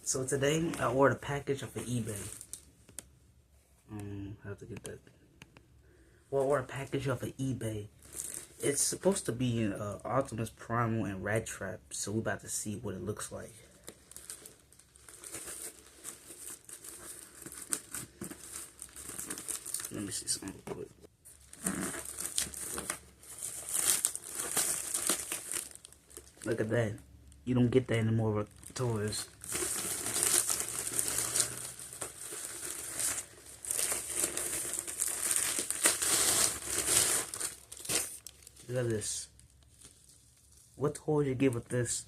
So today I ordered a package off of eBay. I have to get that. Well, I ordered a package off of eBay. It's supposed to be an Optimus, primel, and rattap. So we're about to see what it looks like. Let me see something real quick. Look at that. You don't get that anymore with toys. Look at this. What toys you get with this?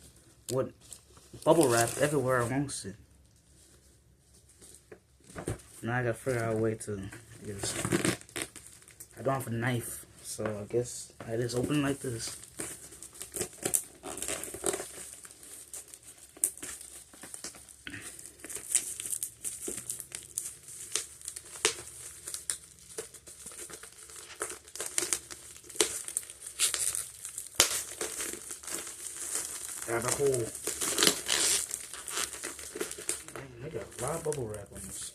What bubble wrap everywhere amongst it? Now I gotta figure out a way to get this. I don't have a knife, so I guess I just open it like this. Got a hole. Man, they got a lot of bubble wrap on this.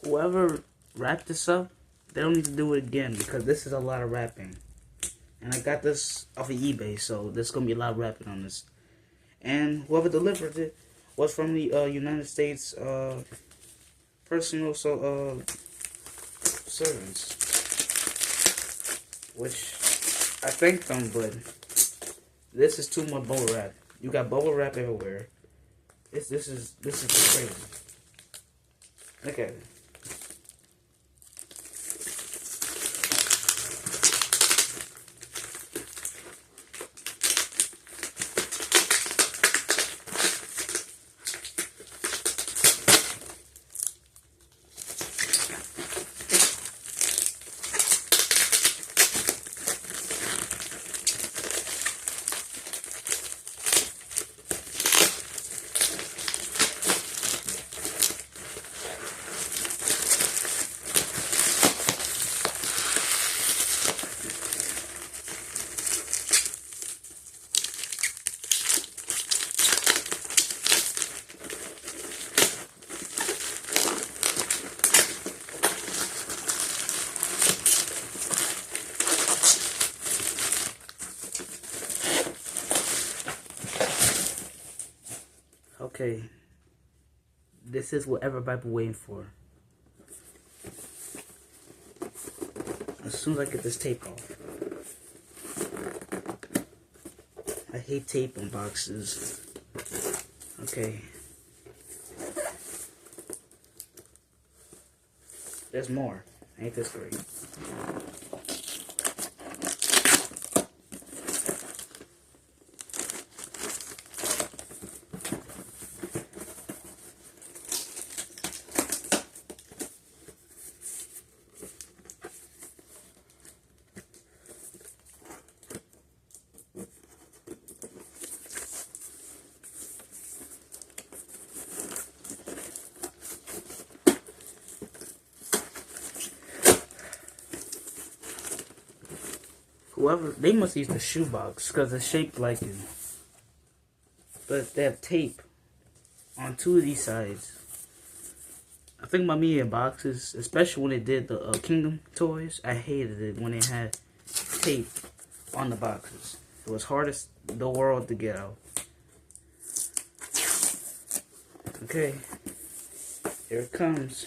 Whoever wrapped this up, they don't need to do it again because this is a lot of wrapping. And I got this off of eBay, so there's going to be a lot of wrapping on this. And whoever delivered it was from the United States personal servants. Which, I thank them, but this is too much bubble wrap. You got bubble wrap everywhere. This is crazy. Look at it. Okay, this is what everybody been waiting for. As soon as I get this tape off. I hate tape on boxes. Okay. There's more. Ain't this great? Whoever, they must use the shoebox because it's shaped like it. But they have tape on two of these sides. I think my media boxes, especially when they did the Kingdom toys, I hated it when they had tape on the boxes. It was hardest in the world to get out. Okay, here it comes.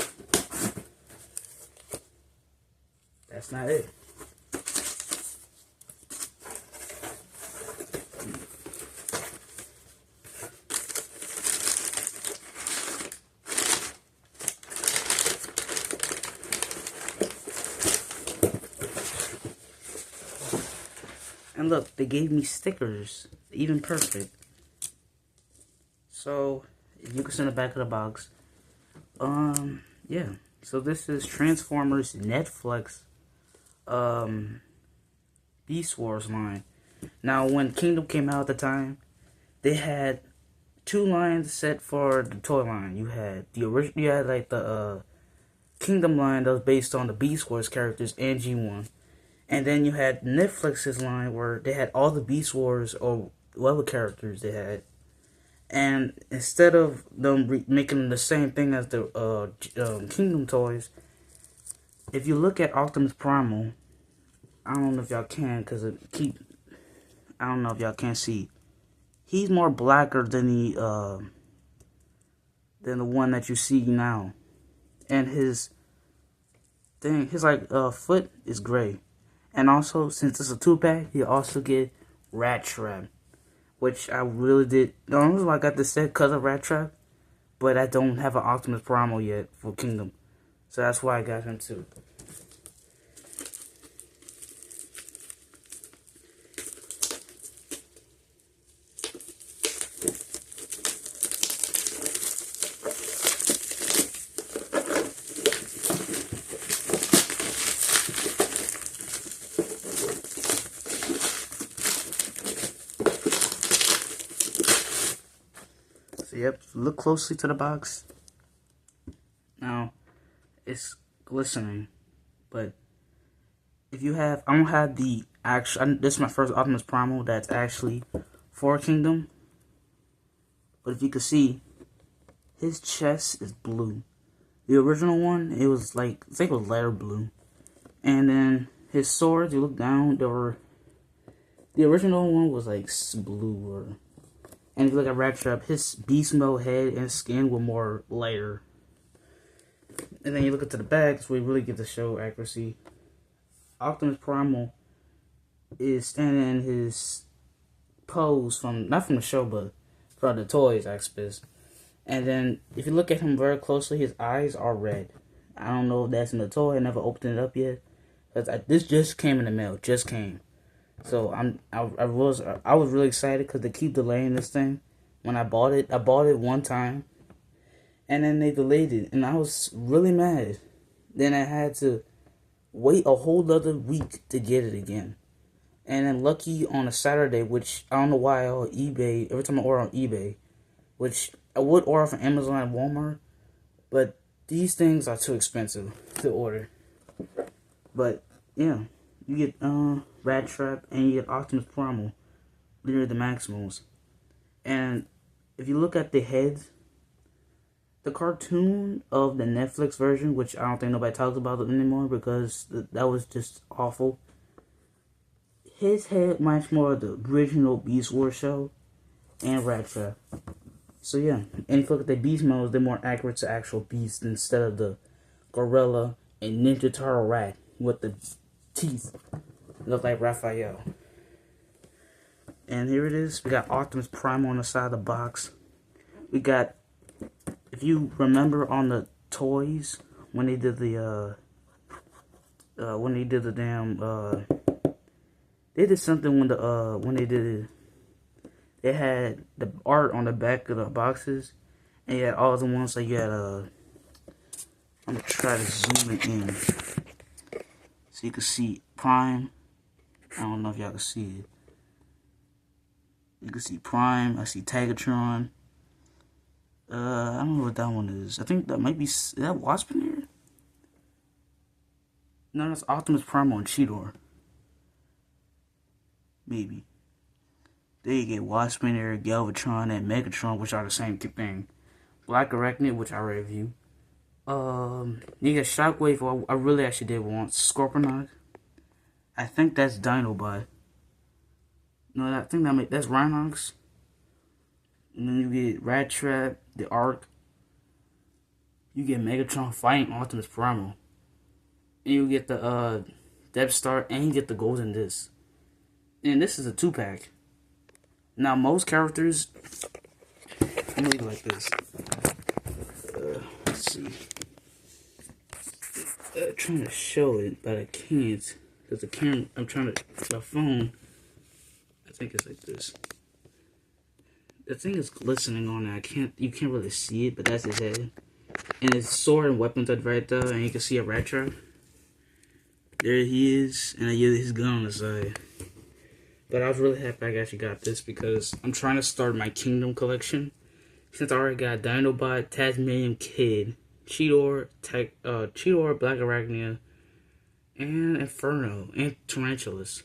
That's not it. And look, they gave me stickers, even perfect. So, you can see in the back of the box. Yeah. So this is Transformers Netflix, Beast Wars line. Now, when Kingdom came out at the time, they had two lines set for the toy line. You had the original, you had like the Kingdom line that was based on the Beast Wars characters and G1. And then you had Netflix's line where they had all the Beast Wars or whatever characters they had. And instead of them making the same thing as the Kingdom toys, if you look at Optimus Primal, I don't know if y'all can, because I don't know if y'all can see. He's more blacker than the one that you see now. And his foot is gray. And also, since it's a 2-pack, you also get Rattap, which I really did. The only reason why I got this set because of Rattap, but I don't have an Optimus Primal yet for Kingdom, so that's why I got him too. So yep, look closely to the box. Now, it's glistening, but if you have, I don't have the actual, this is my first Optimus Primal that's actually for Kingdom, but if you can see, his chest is blue. The original one, it was like, I think it was lighter blue. And then his swords, you look down, the original one was like blue, and if you look at Rattap, his beast mode head and skin were more lighter. And then you look into the back, that's where you really get to show accuracy. Optimus Primal is standing in his pose from, not from the show, but from the toys aspect. And then if you look at him very closely, his eyes are red. I don't know if that's in the toy. I never opened it up yet, because this just came in the mail, just came. So I was really excited because they keep delaying this thing. When I bought it one time, and then they delayed it, and I was really mad. Then I had to wait a whole other week to get it again. And then lucky on a Saturday, which I don't know why on eBay, every time I order on eBay, which I would order from Amazon and Walmart, but these things are too expensive to order. But yeah, you get Rattap and you get Optimus Primal, Leader of the Maximals. And if you look at the heads, the cartoon of the Netflix version, which I don't think nobody talks about it anymore because that was just awful. His head matched more of the original Beast Wars show and Rattap. So yeah, and if you look at the beast modes, they're more accurate to actual beasts instead of the gorilla and Ninja Turtle rat with the teeth. Look like Raphael. And here it is. We got Optimus Prime on the side of the box. We got, if you remember on the toys, when they did the they did something when they did it. They had the art on the back of the boxes, and you had all the ones like you had I'm gonna try to zoom it in so you can see Prime. I don't know if y'all can see it. You can see Prime. I see Tagatron. I don't know what that one is. I think that might be, is that Wasp in here? No, that's Optimus Primal and Cheetor. Maybe. Then you get Wasp in there, Galvatron, and Megatron, which are the same thing. Black Arachnid, which I reviewed. You get Shockwave, I really actually did want Scorponok. I think that's Dinobot. No, I think that's Rhinox. And then you get Rattap, the Arc. You get Megatron fighting Optimus Primal. And you get the Death Star, and you get the Golden Disc. And this is a 2-pack. Now most characters, let me leave it like this. Let's see. I'm trying to show it, but I can't because the camera. I'm trying to my phone. I think it's like this. The thing is glistening on it. You can't really see it, but that's his head. And his sword and weapons are right there, and you can see a rattap. There he is, and I get his gun on the side. But I was really happy I actually got this because I'm trying to start my Kingdom collection. Since I already got Dinobot, Tasmanian Kid, Cheetor, Black Arachnia, and Inferno, and Tarantulas.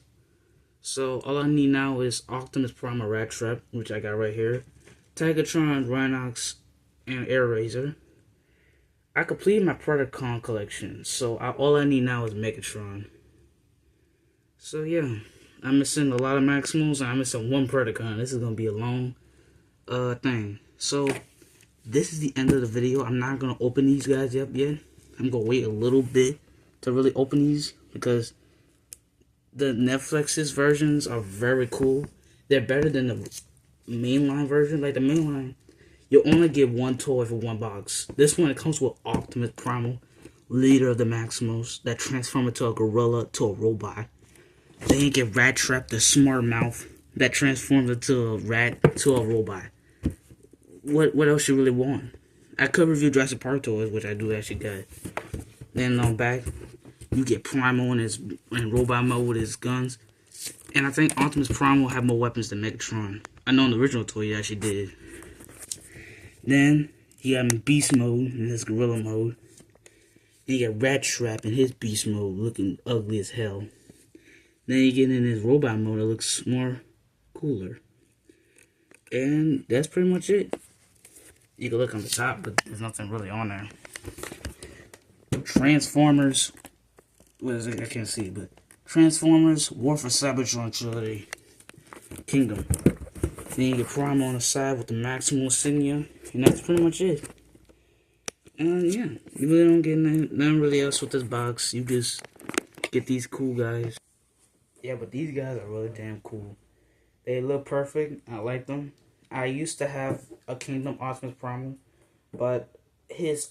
So all I need now is Optimus Prime Rattap, which I got right here, Cybertron, Rhinox, and Air Razor. I completed my Predacon collection, so all I need now is Megatron. So yeah, I'm missing a lot of Maximals, and I'm missing one Predacon. This is gonna be a long thing. So this is the end of the video. I'm not gonna open these guys up yet. I'm gonna wait a little bit to really open these because the Netflix's versions are very cool. They're better than the mainline version. Like the mainline, you only get one toy for one box. This one, it comes with Optimus Primal, leader of the Maximals, that transform into a gorilla to a robot. Then you get Rattap, the smart mouth, that transforms into a rat to a robot. What else you really want? I could review Jurassic Park toys, which I do actually got. Then on back, you get Primal in robot mode with his guns. And I think Optimus Prime will have more weapons than Megatron. I know in the original toy he actually did. Then he got him in beast mode in his gorilla mode. And you got Rattap in his beast mode looking ugly as hell. Then you get in his robot mode that looks more cooler. And that's pretty much it. You can look on the top, but there's nothing really on there. Transformers. What is it? I can't see, but Transformers, War for Cybertron Trilogy, Kingdom. Then you get Prime on the side with the Maximal insignia, and that's pretty much it. And yeah, you really don't get nothing really else with this box. You just get these cool guys. Yeah, but these guys are really damn cool. They look perfect. I like them. I used to have a Kingdom Optimus Primal, but his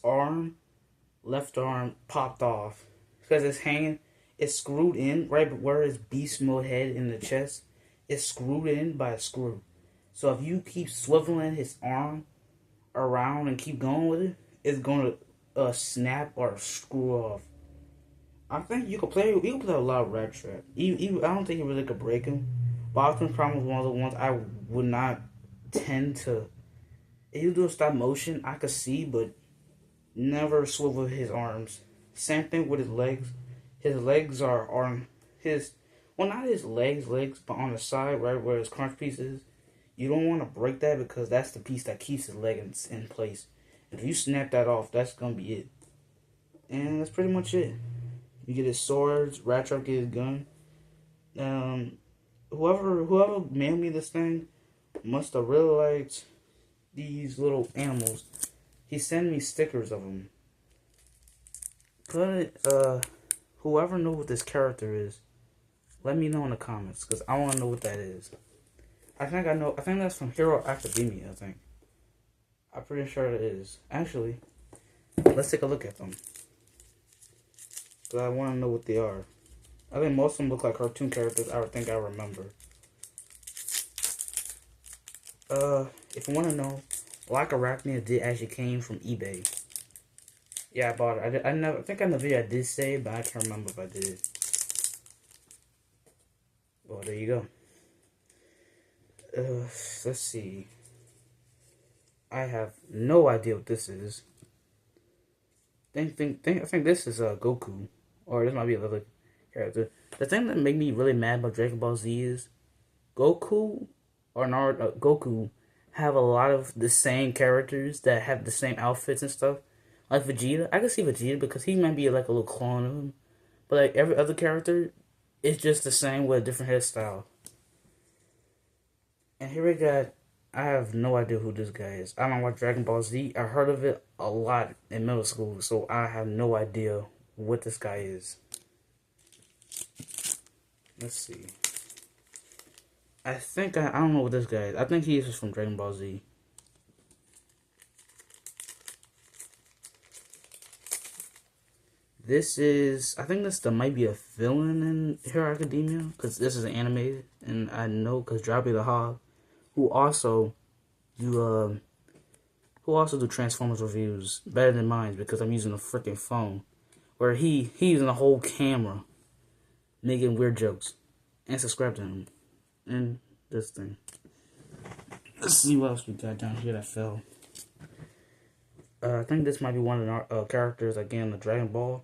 left arm, popped off because it's hanging. It's screwed in right where his beast mode head in the chest. It's screwed in by a screw. So if you keep swiveling his arm around and keep going with it, it's gonna snap or screw off. I think you could play a lot of Rattap. I don't think you really could break him. But Optimus Prime was one of the ones I would not tend to. If you do a stop motion, I could see, but never swivel his arms. Same thing with his legs. His legs are on his, well, not his legs, but on the side, right where his crunch piece is. You don't want to break that because that's the piece that keeps his leg in place. If you snap that off, that's gonna be it. And that's pretty much it. You get his swords, Rattap get his gun. Whoever mailed me this thing must have really liked these little animals. He sent me stickers of them. Whoever knew what this character is, let me know in the comments, because I want to know what that is. I think I know. I think that's from Hero Academia, I think. I'm pretty sure it is. Actually, let's take a look at them. Because I want to know what they are. I think most of them look like cartoon characters I think I remember. If you want to know, Black Arachnia did actually came from eBay. Yeah, I bought it. I think in the video I did say it, but I can't remember if I did. Well, there you go. Let's see. I have no idea what this is. I think this is Goku, or this might be another character. The thing that made me really mad about Dragon Ball Z is Goku or Goku have a lot of the same characters that have the same outfits and stuff. Like Vegeta, I can see Vegeta because he might be like a little clone of him, but like every other character, It's just the same with a different hairstyle. And here we got, I have no idea who this guy is. I don't watch Dragon Ball Z. I heard of it a lot in middle school, so I have no idea what this guy is. Let's see. I don't know what this guy is. I think he is from Dragon Ball Z. This is, I think this might be a villain in Hero Academia, because this is an animated, and I know because Droppy the Hog, who also do Transformers reviews better than mine because I'm using a freaking phone, where he's using the whole camera, making weird jokes, and subscribe to him, and this thing. Let's see what else we got down here that fell. I think this might be one of the characters again, the Dragon Ball.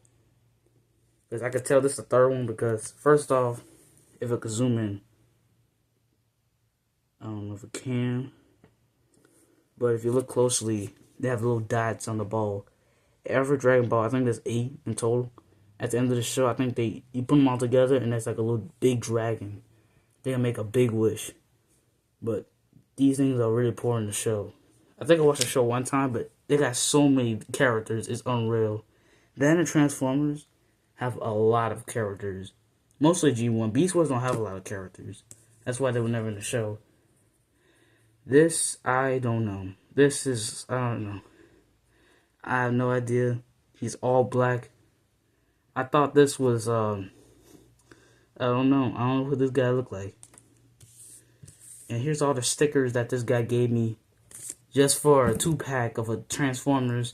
Because I could tell this is the third one because, first off, if I could zoom in, I don't know if it can, but if you look closely, they have little dots on the ball. Every Dragon Ball, I think there's 8 in total. At the end of the show, I think you put them all together and there's like a little big dragon. They're gonna make a big wish. But these things are really poor in the show. I think I watched the show one time, but they got so many characters, it's unreal. Then the Transformers have a lot of characters. Mostly G1. Beast Wars don't have a lot of characters. That's why they were never in the show. This, I don't know. This is, I don't know. I have no idea. He's all black. I thought this was, I don't know. I don't know what this guy looked like. And here's all the stickers that this guy gave me just for a 2-pack of a Transformers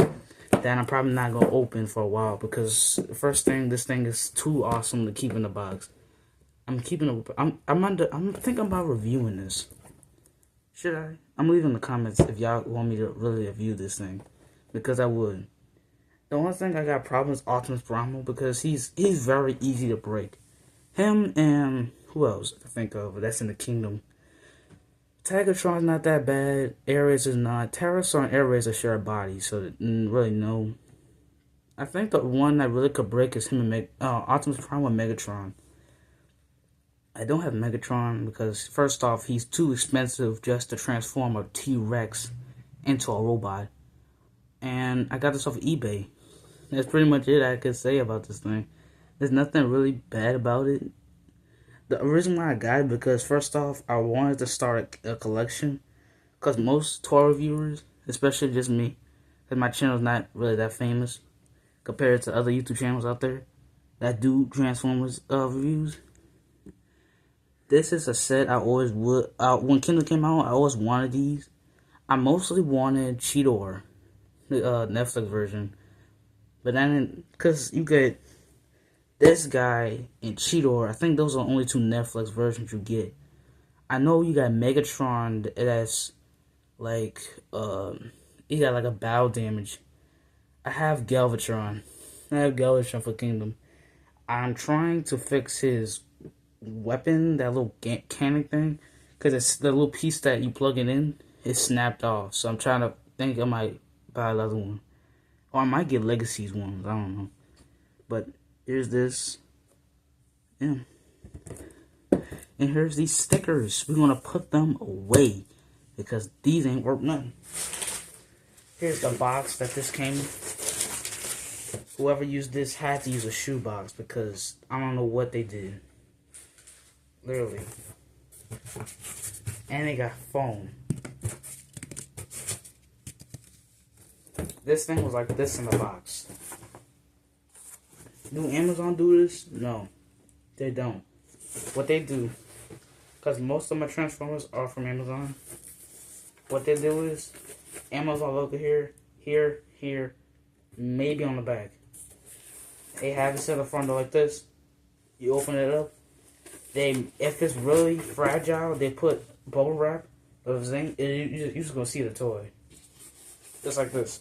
that I'm probably not going to open for a while because first thing, this thing is too awesome to keep in the box. I'm thinking about reviewing this. Should I? I'm leaving in the comments if y'all want me to really review this thing, because I would. The only thing I got problems is Optimus Primal because he's very easy to break. Him and who else I think of that's in the kingdom. Cybertron's not that bad. Ares is not. Terrorsaur and Ares are shared bodies, so really no. I think the one that really could break is him and Optimus Prime and Megatron. I don't have Megatron because first off, he's too expensive just to transform a T-Rex into a robot. And I got this off of eBay. That's pretty much it I could say about this thing. There's nothing really bad about it. The reason why I got it because first off, I wanted to start a collection. Because most toy reviewers, especially just me, because my channel's not really that famous compared to other YouTube channels out there that do Transformers reviews. This is a set I always would. When Kindle came out, I always wanted these. I mostly wanted Cheetor, the Netflix version. But then, because you get this guy and Cheetor, I think those are the only 2 Netflix versions you get. I know you got Megatron that's like, he got like a battle damage. I have Galvatron. For Kingdom. I'm trying to fix his weapon, that little cannon thing, because it's the little piece that you plug it in, it's snapped off. So I'm trying to think I might buy another one. Or I might get Legacy's ones, I don't know. But here's this. Yeah. And here's these stickers. We're going to put them away because these ain't worth nothing. Here's the box that this came with. Whoever used this had to use a shoebox because I don't know what they did. Literally. And they got foam. This thing was like this in the box. Do Amazon do this? No. They don't. What they do, because most of my Transformers are from Amazon, what they do is, Amazon logo here, here, maybe on the back. They have it set up front door like this. You open it up. If it's really fragile, they put bubble wrap. But if it ain't, you're just going to see the toy. Just like this.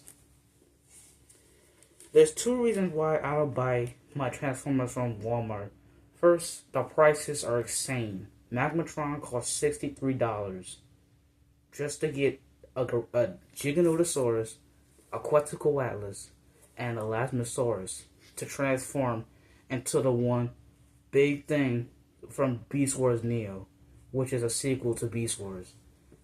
There's 2 reasons why I don't buy my Transformers from Walmart. First, the prices are insane. Magmatron costs $63 just to get a Giganotosaurus, a Quetzalcoatlus, and a Lasmosaurus to transform into the one big thing from Beast Wars Neo, which is a sequel to Beast Wars.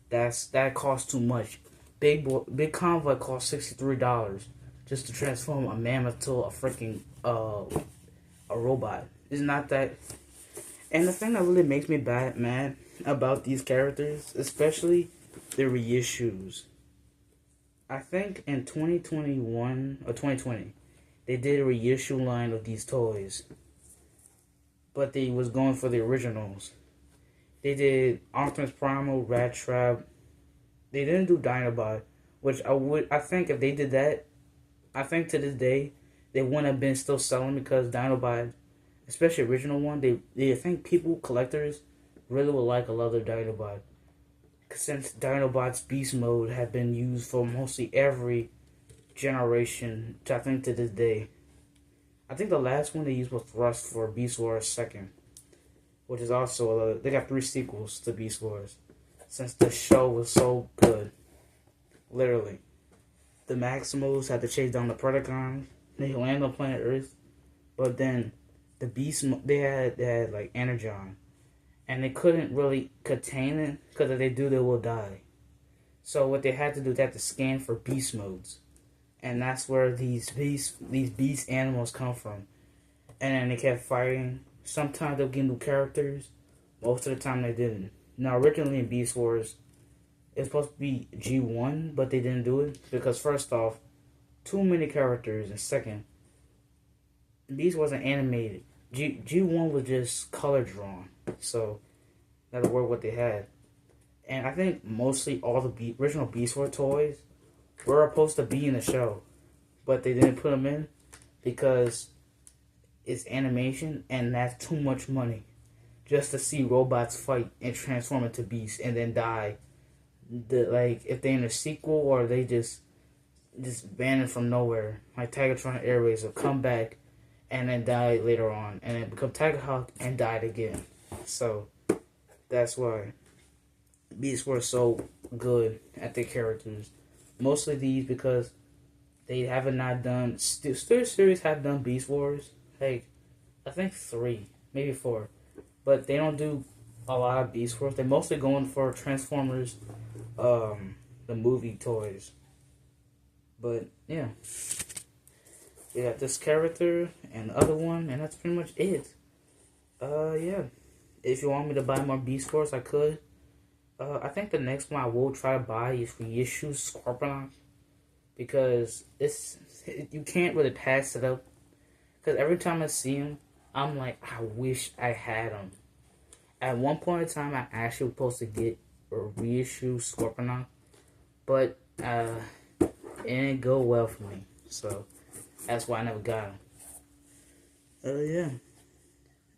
That costs too much. Big Convoy costs $63 just to transform a mammoth to a freaking a robot. It's not that. And the thing that really makes me mad about these characters, especially the reissues. I think in 2021 or 2020, they did a reissue line of these toys, but they was going for the originals. They did Optimus Primal, Rattap. They didn't do Dinobot, which I think if they did that, I think to this day they wouldn't have been still selling because Dinobot, especially original one, they think people collectors really would like a lot of Dinobot. Since Dinobot's beast mode had been used for mostly every generation, I think to this day. I think the last one they used was Thrust for Beast Wars 2nd, which is also they got 3 sequels to Beast Wars. Since the show was so good, literally, the Maximals had to chase down the Predacons. They landed on planet Earth, but then the Beast they had like Energon. And they couldn't really contain it because if they do, they will die. So what they had to do, they had to scan for beast modes, and that's where these beast animals come from. And then they kept fighting. Sometimes they'll get new characters. Most of the time they didn't. Now originally in Beast Wars, it's supposed to be G1, but they didn't do it because first off, too many characters, and second, Beast wasn't animated. G1 was just color drawn. So, that'll work what they had. And I think mostly all the original Beast Wars toys were supposed to be in the show. But they didn't put them in because it's animation and that's too much money. Just to see robots fight and transform into beasts and then die. If they're in a sequel or they just vanish from nowhere. Like Cybertron Airways will come back and then die later on. And then become Tigerhawk and died again. So, that's why Beast were so good at their characters. Mostly these because they haven't not done... Still series have done Beast Wars. Like, I think 3, maybe 4. But they don't do a lot of Beast Wars. They're mostly going for Transformers, the movie toys. But, yeah. We got this character and the other one, and that's pretty much it. Yeah. If you want me to buy more Beast Wars, I could. I think the next one I will try to buy is reissue Scorpion. Because you can't really pass it up. Because every time I see him, I'm like, I wish I had him. At one point in time, I actually was supposed to get a reissue Scorpion. But it didn't go well for me. So, that's why I never got him. Yeah.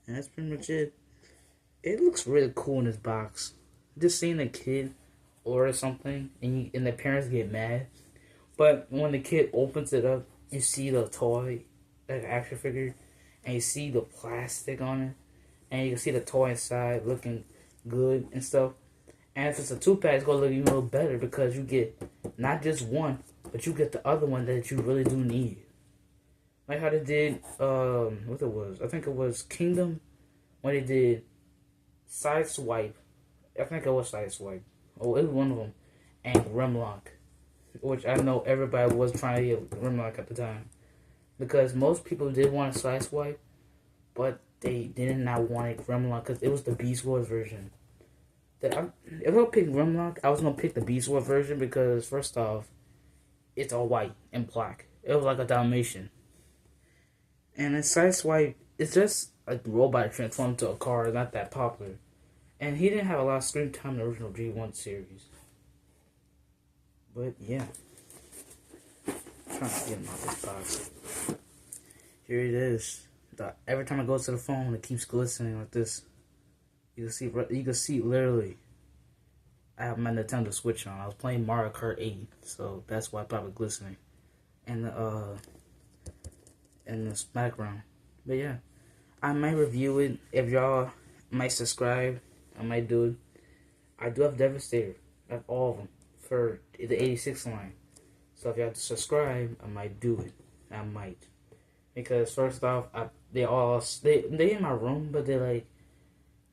And that's pretty much it. It looks really cool in this box. Just seeing a kid order something and the parents get mad. But when the kid opens it up, you see the toy, like action figure, and you see the plastic on it, and you can see the toy inside looking good and stuff. And if it's a 2-pack, it's gonna look even a little better because you get not just one, but you get the other one that you really do need. Like how they did, what it was? I think it was Kingdom when they did Sideswipe. I think it was Sideswipe. Oh, it was one of them. And Grimlock. Which I know everybody was trying to get Grimlock at the time. Because most people did want a Sideswipe. But they did not want a Grimlock because it was the Beast Wars version. If I pick Grimlock, I was going to pick the Beast Wars version because first off, it's all white and black. It was like a Dalmatian. And then Sideswipe, it's just a robot transformed to a car, not that popular. And he didn't have a lot of screen time in the original G1 series. But yeah. I'm trying to get him out this box. Here it is. Every time I go to the phone, it keeps glistening like this. You can see literally. I have my Nintendo Switch on. I was playing Mario Kart 8, so that's why it's probably glistening. And in this background. But yeah, I might review it. If y'all might subscribe, I might do it. I do have Devastator. I have all of them for the 86 line. So if y'all subscribe, I might do it. I might. Because first off, they in my room, but they're like,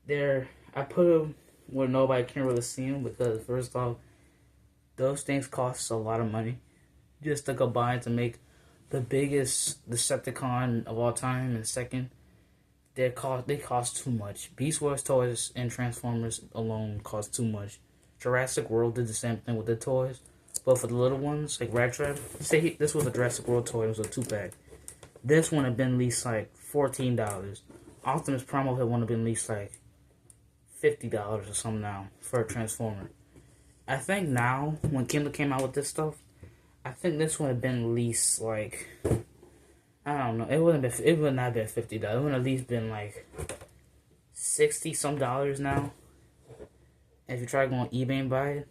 I put them where nobody can really see them because first off, those things cost a lot of money just to combine to make the biggest Decepticon of all time. And second, they cost too much. Beast Wars toys and Transformers alone cost too much. Jurassic World did the same thing with the toys, but for the little ones like rattap, say this was a Jurassic World toy, it was a 2-pack. This one had been at least like $14. Optimus Primal had one have been at least like $50 or something now for a Transformer. I think now when Kindle came out with this stuff, I think this would have been at least like, I don't know, it would not have been $50. It would have at least been like $60 some now if you try to go on eBay and buy it.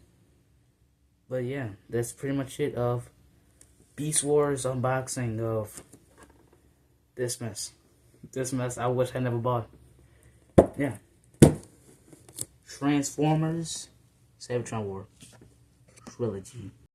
But yeah, that's pretty much it of Beast Wars unboxing of this mess. This mess I wish I never bought. Yeah. Transformers Cybertron War Trilogy.